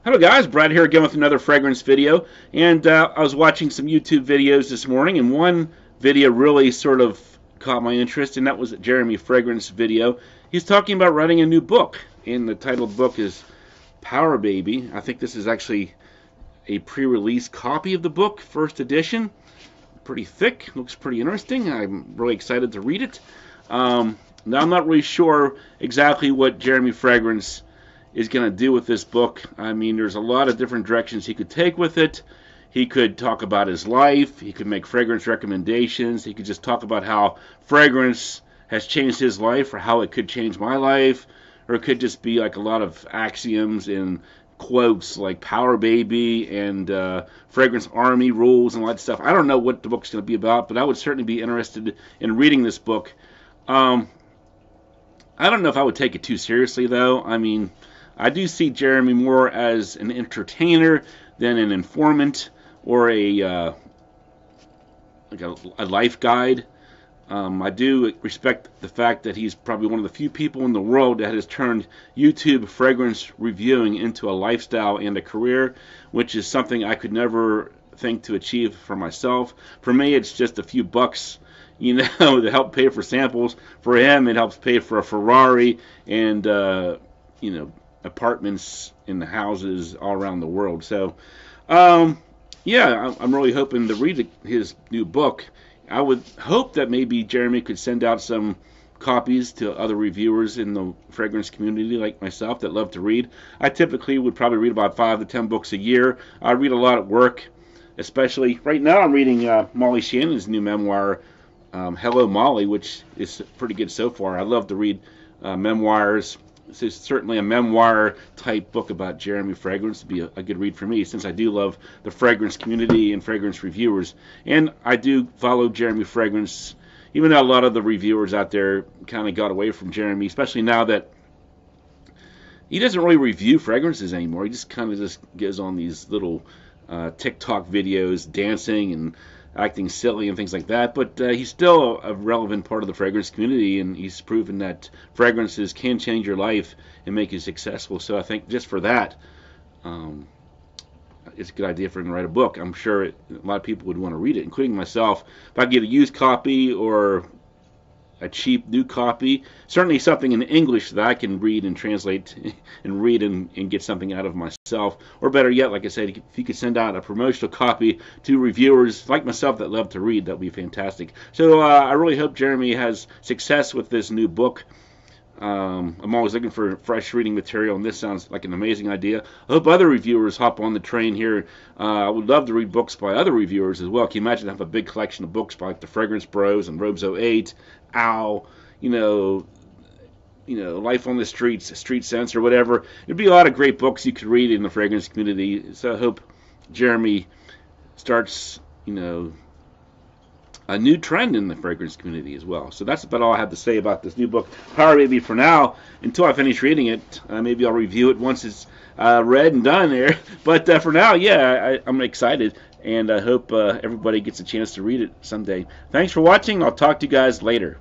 Hello guys, Brad here again with another fragrance video, and I was watching some YouTube videos this morning, and one video really sort of caught my interest, and that was a Jeremy Fragrance video. He's talking about writing a new book, and the title of the book is Power Baby. I think this is actually a pre-release copy of the book, first edition. Pretty thick, looks pretty interesting. I'm really excited to read it. Now I'm not really sure exactly what Jeremy Fragrance is going to do with this book. I mean, there's a lot of different directions he could take with it. He could talk about his life. He could make fragrance recommendations. He could just talk about how fragrance has changed his life or how it could change my life. Or it could just be like a lot of axioms and quotes like Power Baby and Fragrance Army rules and all that stuff. I don't know what the book's going to be about, but I would certainly be interested in reading this book. I don't know if I would take it too seriously, though. I mean, I do see Jeremy more as an entertainer than an informant or a life guide. I do respect the fact that he's probably one of the few people in the world that has turned YouTube fragrance reviewing into a lifestyle and a career, which is something I could never think to achieve for myself. For me, it's just a few bucks, you know, to help pay for samples. For him, it helps pay for a Ferrari and, you know, apartments in the houses all around the world. So, yeah, I'm really hoping to read his new book. I would hope that maybe Jeremy could send out some copies to other reviewers in the fragrance community like myself that love to read. I typically would probably read about 5 to 10 books a year. I read a lot at work, especially right now I'm reading Molly Shannon's new memoir, Hello Molly, which is pretty good so far. I love to read memoirs. This is certainly a memoir type book about Jeremy Fragrance. It'd be a good read for me since I do love the fragrance community and fragrance reviewers. And I do follow Jeremy Fragrance, even though a lot of the reviewers out there kind of got away from Jeremy, especially now that he doesn't really review fragrances anymore. He just kind of just goes on these little TikTok videos dancing and acting silly and things like that, but he's still a relevant part of the fragrance community, and he's proven that fragrances can change your life and make you successful. So I think just for that, it's a good idea for him to write a book. I'm sure a lot of people would want to read it, including myself. If I get a used copy or a cheap new copy, certainly something in English that I can read and translate and read and get something out of myself. Or better yet, like I said, if you could send out a promotional copy to reviewers like myself that love to read, that would be fantastic. So I really hope Jeremy has success with this new book. I'm always looking for fresh reading material, and this sounds like an amazing idea. I hope other reviewers hop on the train here. I would love to read books by other reviewers as well. Can you imagine have a big collection of books by like the Fragrance Bros and Robes 08, Owl, you know, Life on the Streets, Street Sense, or whatever. It'd be a lot of great books you could read in the fragrance community. So I hope Jeremy starts, you know, a new trend in the fragrance community as well. So that's about all I have to say about this new book, Power Baby, for now. Until I finish reading it, maybe I'll review it once it's read and done there. But for now, yeah, I'm excited, and I hope everybody gets a chance to read it someday. Thanks for watching. I'll talk to you guys later.